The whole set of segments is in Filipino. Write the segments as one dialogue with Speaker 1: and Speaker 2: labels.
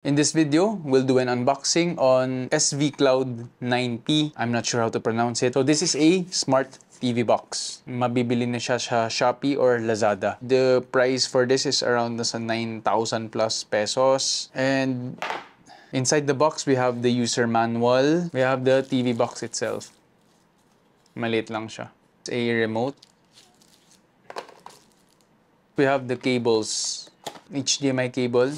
Speaker 1: In this video, we'll do an unboxing on SV Cloud 9P. I'm not sure how to pronounce it. So this is a smart TV box. Mabibili na siya sa Shopee or Lazada. The price for this is around nasa 9,000 plus pesos. And inside the box, we have the user manual. We have the TV box itself. Maliit lang siya. It's a remote. We have the cables. HDMI cable.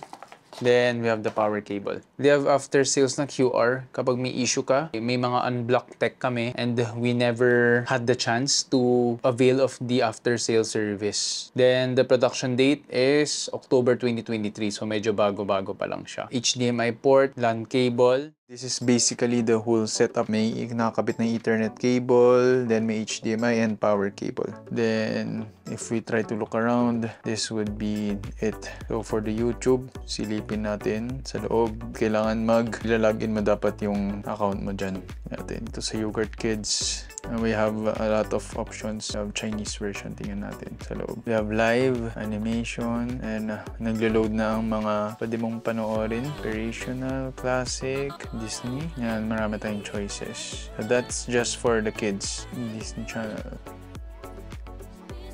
Speaker 1: Then, we have the power cable. They have after sales na QR. Kapag may issue ka, may mga unblocked tech kami and we never had the chance to avail of the after sales service. Then, the production date is October 2023. So, medyo bago-bago pa lang siya. HDMI port, LAN cable. This is basically the whole setup. May nakakabit na Ethernet cable, then may HDMI and power cable. Then, if we try to look around, this would be it. So, for the YouTube, silipin natin sa loob. Kailangan mag-login mo dapat yung account mo dyan. Natin. Ito sa Yogurt Kids. We have a lot of options. We have Chinese version. Tingnan natin sa loob. We have live, animation, and naglo-load na ang mga pwede mong panoorin. Operational, classic, Disney. Yan, marami tayong choices. So that's just for the kids. Disney Channel.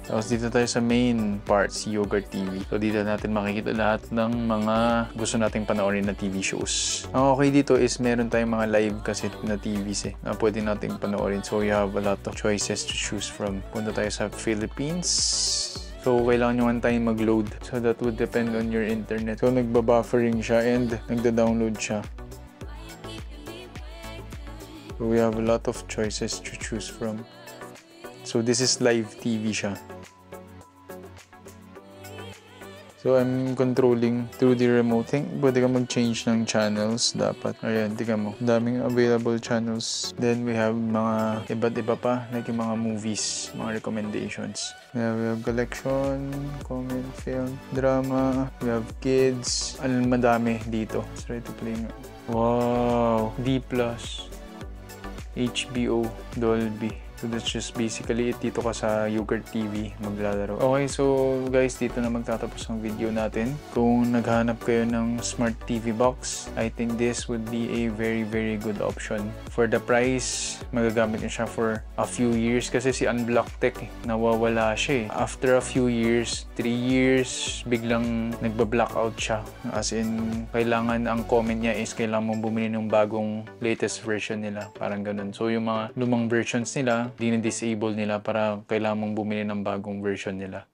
Speaker 1: Tapos dito tayo sa main part, si Yogurt TV. So dito natin makikita lahat ng mga gusto nating panoorin na TV shows. Ang okay dito is meron tayong mga live kasi na TVs na pwede nating panoorin. So you have a lot of choices to choose from. Punta tayo sa Philippines. So, kailangan nyo one time mag-load. So, that would depend on your internet. So, nagbabuffering siya and nagda-download siya. So, we have a lot of choices to choose from. So, this is live TV siya. So, I'm controlling through the remote. Pwede ka mag-change ng channels dapat. Ayan, tingnan mo. Daming available channels. Then, we have mga iba't iba pa. Like yung mga movies, mga recommendations. We have collection, comment, film, drama. We have kids. Madami dito. Let's try to play nga. Wow! D+. HBO, Dolby. So that's just basically it. Dito ka sa Yogurt TV maglalaro. Okay, so guys, dito na magtatapos ang video natin. Kung naghanap kayo ng smart TV box, I think this would be a very good option. For the price, magagamit niyo siya for a few years kasi si Unblock Tech, nawawala siya eh. After a few years, 3 years, biglang nagba-blackout siya. As in, kailangan ang comment niya is kailangan mong bumili ng bagong latest version nila. Parang ganun. So yung mga lumang versions nila, di na-disable nila para kailangan mong bumili ng bagong version nila.